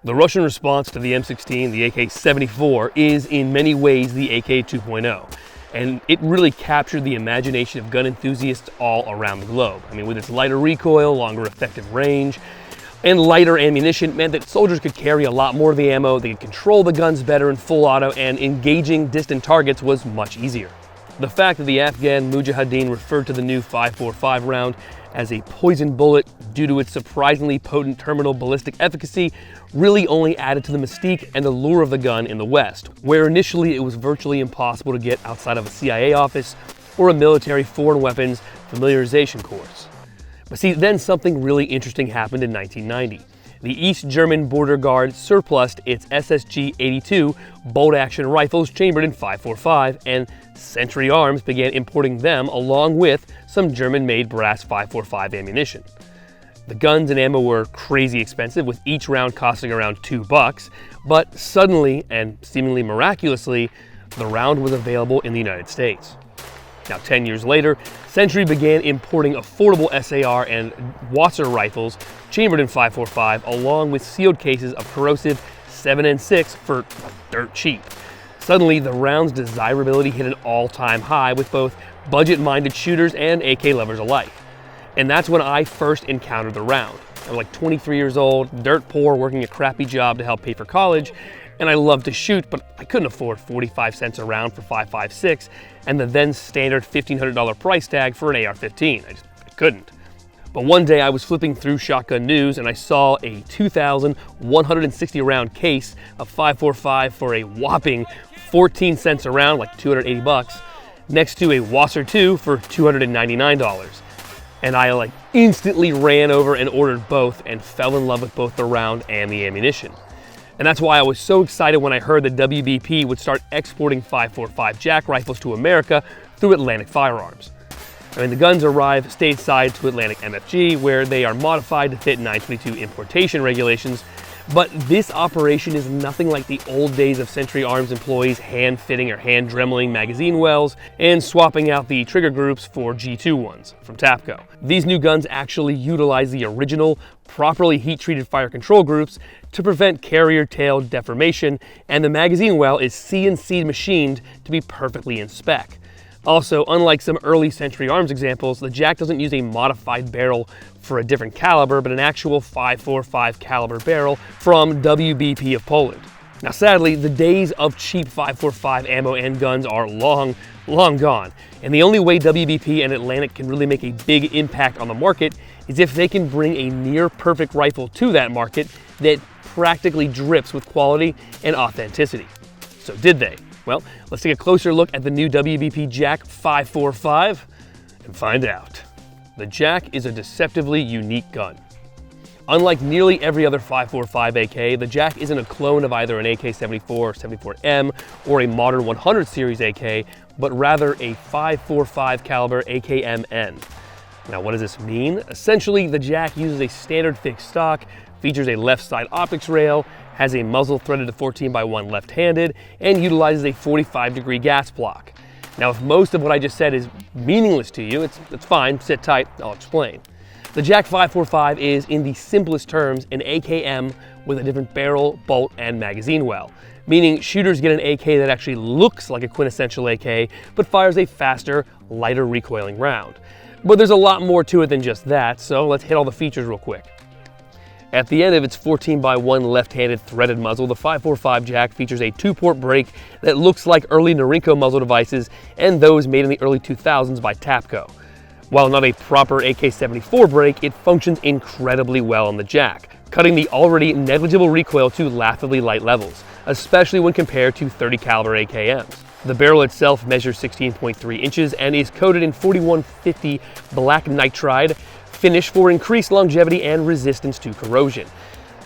The Russian response to the M16, the AK-74, is in many ways the AK 2.0, and it really captured the imagination of gun enthusiasts all around the globe. I mean, with its lighter recoil, longer effective range, and lighter ammunition meant that soldiers could carry a lot more of the ammo, they could control the guns better in full auto, and engaging distant targets was much easier. The fact that the Afghan Mujahadeen referred to the new 545 round as a poison bullet due to its surprisingly potent terminal ballistic efficacy really only added to the mystique and allure of the gun in the West, where initially it was virtually impossible to get outside of a CIA office or a military foreign weapons familiarization course. But see, then something really interesting happened in 1990. The East German border guard surplused its SSG-82 bolt-action rifles chambered in 545, and Century Arms began importing them along with some German-made brass 545 ammunition. The guns and ammo were crazy expensive, with each round costing around $2, but suddenly, and seemingly miraculously, the round was available in the United States. Now, 10 years later, Century began importing affordable SAR and Wasser rifles chambered in 545, along with sealed cases of corrosive 7.6 for dirt cheap. Suddenly, the round's desirability hit an all-time high with both budget-minded shooters and AK lovers alike. And that's when I first encountered the round. I was like 23 years old, dirt poor, working a crappy job to help pay for college, and I loved to shoot, but I couldn't afford 45 cents a round for 5.56 and the then standard $1,500 price tag for an AR-15. I couldn't. But one day I was flipping through Shotgun News and I saw a 2,160 round case of 5.45 for a whopping 14 cents a round, like 280 bucks, next to a Wasser 2 for $299. And I instantly ran over and ordered both and fell in love with both the round and the ammunition. And that's why I was so excited when I heard that WBP would start exporting 5.45 Jack rifles to America through Atlantic Firearms. I mean, the guns arrive stateside to Atlantic Mfg, where they are modified to fit 922 importation regulations. But this operation is nothing like the old days of Century Arms employees hand-fitting or hand-dremeling magazine wells and swapping out the trigger groups for G2 ones from TAPCO. These new guns actually utilize the original, properly heat-treated fire control groups to prevent carrier tail deformation, and the magazine well is CNC machined to be perfectly in spec. Also, unlike some early Century Arms examples, the Jack doesn't use a modified barrel for a different caliber, but an actual 5.45 caliber barrel from WBP of Poland. Now, sadly, the days of cheap 5.45 ammo and guns are long gone, and the only way WBP and Atlantic can really make a big impact on the market is if they can bring a near-perfect rifle to that market that practically drips with quality and authenticity. So did they? Well, let's take a closer look at the new WBP Jack 545 and find out. The Jack is a deceptively unique gun. Unlike nearly every other 545 AK, the Jack isn't a clone of either an AK-74, 74M, or a modern 100 series AK, but rather a 545 caliber AKMN. Now, what does this mean? Essentially, the Jack uses a standard fixed stock, features a left side optics rail, has a muzzle threaded to 14x1 left-handed, and utilizes a 45-degree gas block. Now, if most of what I just said is meaningless to you, it's fine, sit tight, I'll explain. The Jack 545 is, in the simplest terms, an AKM with a different barrel, bolt, and magazine well, meaning shooters get an AK that actually looks like a quintessential AK, but fires a faster, lighter recoiling round. But there's a lot more to it than just that, so let's hit all the features real quick. At the end of its 14x1 left-handed threaded muzzle, the 545 Jack features a 2-port brake that looks like early Norinco muzzle devices and those made in the early 2000s by TAPCO. While not a proper AK-74 brake, it functions incredibly well on the Jack, cutting the already negligible recoil to laughably light levels, especially when compared to 30 caliber AKMs. The barrel itself measures 16.3 inches and is coated in 4150 black nitride finish for increased longevity and resistance to corrosion.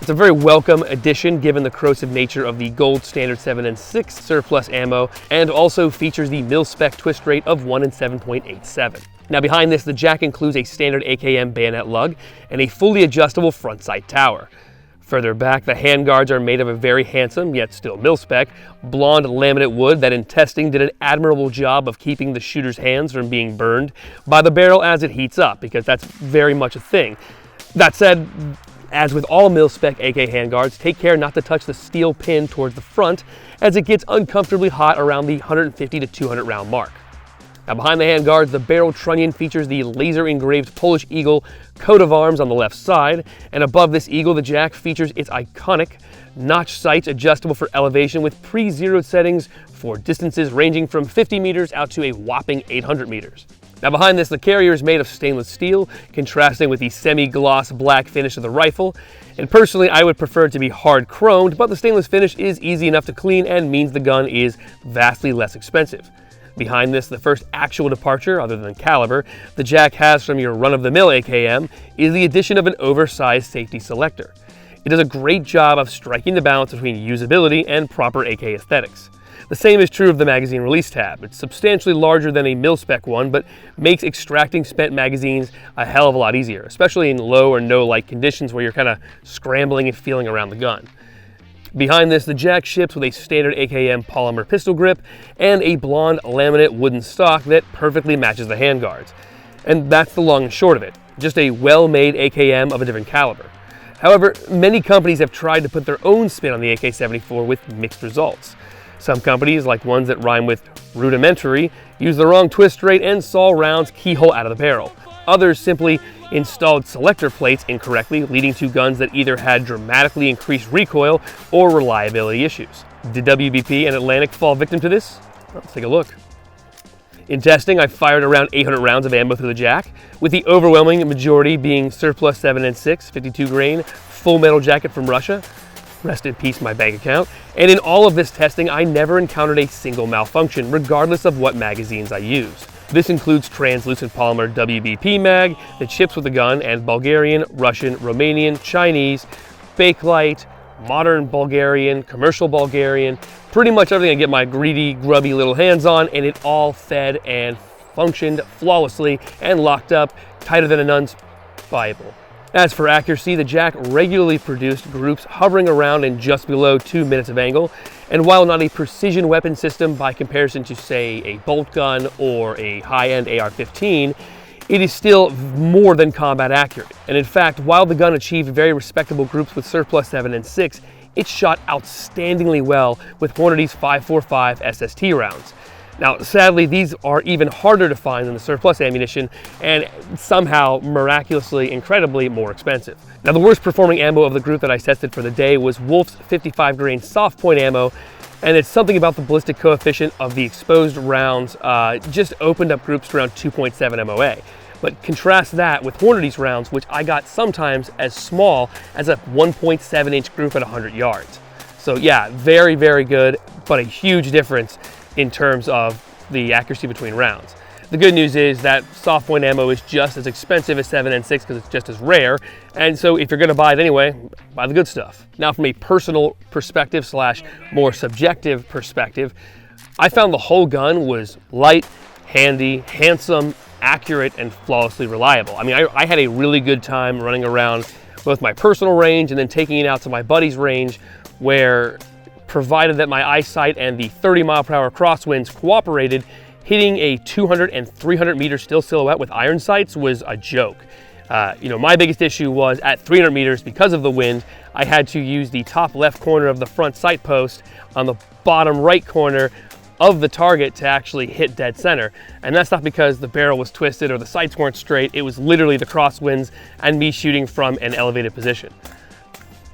It's a very welcome addition given the corrosive nature of the gold standard 7.6 surplus ammo, and also features the mil-spec twist rate of 1 in 7.87. Now, behind this, the Jack includes a standard AKM bayonet lug and a fully adjustable front sight tower. Further back, the handguards are made of a very handsome, yet still mil-spec, blonde laminate wood that in testing did an admirable job of keeping the shooter's hands from being burned by the barrel as it heats up, because that's very much a thing. That said, As with all mil-spec AK handguards, take care not to touch the steel pin towards the front, as it gets uncomfortably hot around the 150 to 200 round mark. Now behind the handguards, the barrel trunnion features the laser-engraved Polish Eagle coat of arms on the left side, and above this eagle, the jack features its iconic notch sights adjustable for elevation with pre-zeroed settings for distances ranging from 50 meters out to a whopping 800 meters. Now behind this, the carrier is made of stainless steel, contrasting with the semi-gloss black finish of the rifle. And personally, I would prefer it to be hard chromed, but the stainless finish is easy enough to clean and means the gun is vastly less expensive. Behind this, the first actual departure, other than caliber, the jack has from your run-of-the-mill AKM is the addition of an oversized safety selector. It does a great job of striking the balance between usability and proper AK aesthetics. The same is true of the magazine release tab. It's substantially larger than a mil-spec one, but makes extracting spent magazines a hell of a lot easier, especially in low or no light conditions where you're kind of scrambling and feeling around the gun. Behind this, the jack ships with a standard AKM polymer pistol grip and a blonde laminate wooden stock that perfectly matches the handguards. And that's the long and short of it, just a well-made AKM of a different caliber. However, many companies have tried to put their own spin on the AK-74 with mixed results. Some companies, like ones that rhyme with rudimentary, use the wrong twist rate and saw rounds keyhole out of the barrel. Others simply installed selector plates incorrectly, leading to guns that either had dramatically increased recoil or reliability issues. Did WBP and Atlantic fall victim to this? Well, let's take a look. In testing, I fired around 800 rounds of ammo through the jack, with the overwhelming majority being Surplus 7.6, 52 grain, full metal jacket from Russia. Rest in peace, my bank account. And in all of this testing, I never encountered a single malfunction, regardless of what magazines I used. This includes translucent polymer WBP mag that ships with the gun, and Bulgarian, Russian, Romanian, Chinese, Bakelite, modern Bulgarian, commercial Bulgarian, pretty much everything I get my greedy, grubby little hands on, and it all fed and functioned flawlessly and locked up tighter than a nun's Bible. As for accuracy, the jack regularly produced groups hovering around and just below 2 minutes of angle, and while not a precision weapon system by comparison to, say, a bolt gun or a high-end AR-15, it is still more than combat accurate. And in fact, while the gun achieved very respectable groups with Surplus 7.6, it shot outstandingly well with Hornady's 545 SST rounds. Now, sadly, these are even harder to find than the Surplus ammunition and somehow, miraculously, incredibly more expensive. Now, the worst performing ammo of the group that I tested for the day was Wolf's 55 grain soft point ammo, and it's something about the ballistic coefficient of the exposed rounds just opened up groups to around 2.7 MOA. But contrast that with Hornady's rounds, which I got sometimes as small as a 1.7 inch group at 100 yards. So yeah, very, very good, but a huge difference in terms of the accuracy between rounds. The good news is that soft point ammo is just as expensive as 7.6 because it's just as rare, and so if you're going to buy it anyway, buy the good stuff. Now, from a personal perspective slash more subjective perspective, I found the whole gun was light, handy, handsome, accurate, and flawlessly reliable. I mean, I had a really good time running around both my personal range and then taking it out to my buddy's range, where provided that my eyesight and the 30-mile-per-hour crosswinds cooperated, hitting a 200 and 300 meter still silhouette with iron sights was a joke. My biggest issue was at 300 meters, because of the wind, I had to use the top left corner of the front sight post on the bottom right corner of the target to actually hit dead center. And that's not because the barrel was twisted or the sights weren't straight. It was literally the crosswinds and me shooting from an elevated position.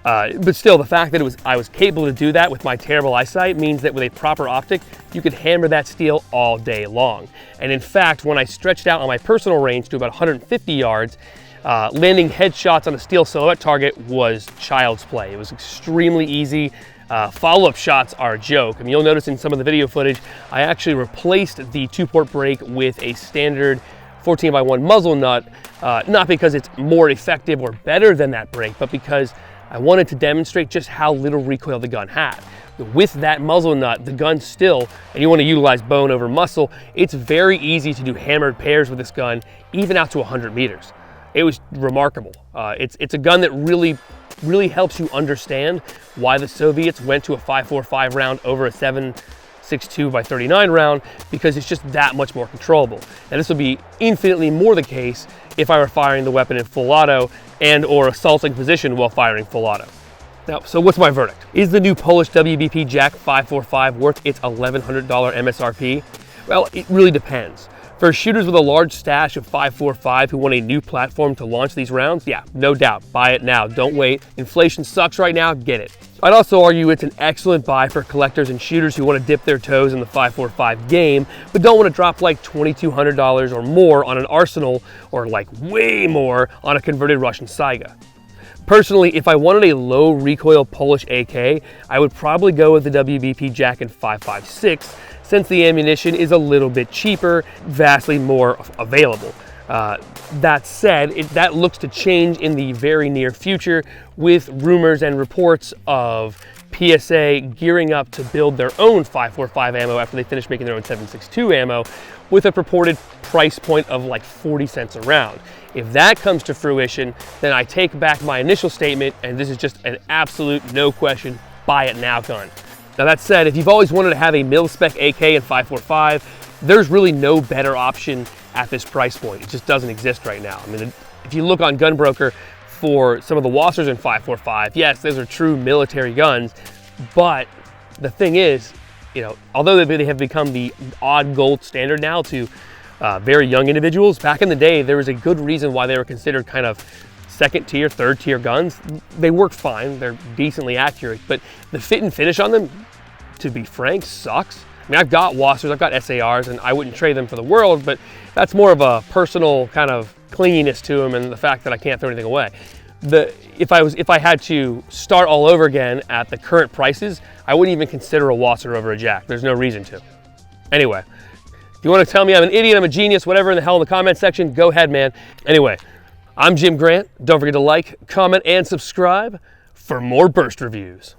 But still, the fact that I was capable to do that with my terrible eyesight means that with a proper optic, you could hammer that steel all day long. And in fact, when I stretched out on my personal range to about 150 yards, landing headshots on a steel silhouette target was child's play. It was extremely easy. Follow-up shots are a joke. I mean, you'll notice in some of the video footage, I actually replaced the 2-port brake with a standard 14x1 muzzle nut, not because it's more effective or better than that brake, but because I wanted to demonstrate just how little recoil the gun had. With that muzzle nut, the gun still, and you want to utilize bone over muscle, it's very easy to do hammered pairs with this gun, even out to 100 meters. It was remarkable. It's a gun that really helps you understand why the Soviets went to a 5.45 round over a 7 6.2 by 39 round because it's just that much more controllable. And this will be infinitely more the case if I were firing the weapon in full auto and or assaulting position while firing full auto. Now, so what's my verdict? Is the new Polish WBP JAK 545 worth its $1,100 MSRP? Well, it really depends. For shooters with a large stash of 545 who want a new platform to launch these rounds, yeah, no doubt, buy it now, don't wait. Inflation sucks right now, get it. I'd also argue it's an excellent buy for collectors and shooters who want to dip their toes in the 545 game, but don't want to drop like $2,200 or more on an Arsenal, or like way more on a converted Russian Saiga. Personally, if I wanted a low recoil Polish AK, I would probably go with the WBP JAK 556, since the ammunition is a little bit cheaper, vastly more available. That said, that looks to change in the very near future with rumors and reports of PSA gearing up to build their own 545 ammo after they finish making their own 7.62 ammo with a purported price point of like 40 cents a round. If that comes to fruition, then I take back my initial statement, and this is just an absolute no question, buy it now gun. Now that said, if you've always wanted to have a mil-spec AK and 545, there's really no better option at this price point. It just doesn't exist right now. I mean, if you look on Gunbroker for some of the Wassers in 545, yes, those are true military guns, but the thing is, you know, although they have become the odd gold standard now to very young individuals, back in the day, there was a good reason why they were considered kind of second tier, third tier guns. They work fine, they're decently accurate, but the fit and finish on them, to be frank, sucks. I mean, I've got Wassers, I've got SARs, and I wouldn't trade them for the world, but that's more of a personal kind of clinginess to them and the fact that I can't throw anything away. If I had to start all over again at the current prices, I wouldn't even consider a Wasser over a JAK. There's no reason to. Anyway, if you want to tell me I'm an idiot, I'm a genius, whatever in the hell in the comment section, go ahead, man. Anyway, I'm Jim Grant. Don't forget to like, comment, and subscribe for more burst reviews.